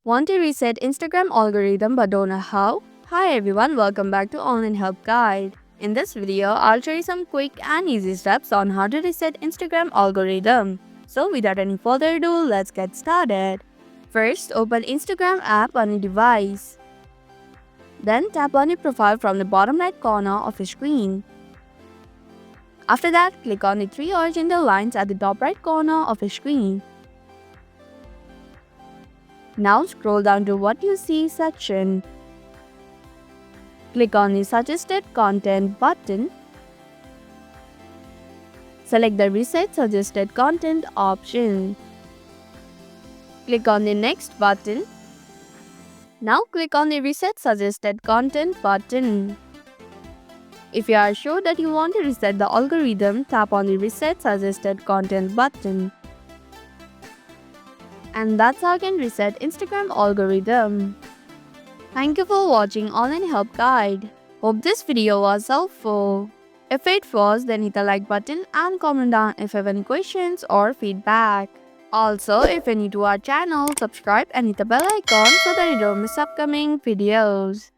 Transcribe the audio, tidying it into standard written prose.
Want to reset Instagram algorithm but don't know how? Hi everyone, welcome back to Online Help Guide. In this video, I'll show you some quick and easy steps on how to reset Instagram algorithm. So without any further ado, let's get started. First, open Instagram app on your device. Then tap on your profile from the bottom right corner of your screen. After that, click on the three horizontal lines at the top right corner of your screen. Now scroll down to What You See section. Click on the Suggested Content button. Select the Reset Suggested Content option. Click on the Next button. Now click on the Reset Suggested Content button. If you are sure that you want to reset the algorithm, tap on the Reset Suggested Content button. And that's how you can reset Instagram algorithm. Thank you for watching Online Help Guide. Hope this video was helpful. If it was, then hit the like button and comment down if you have any questions or feedback. Also, if you're new to our channel, subscribe and hit the bell icon so that you don't miss upcoming videos.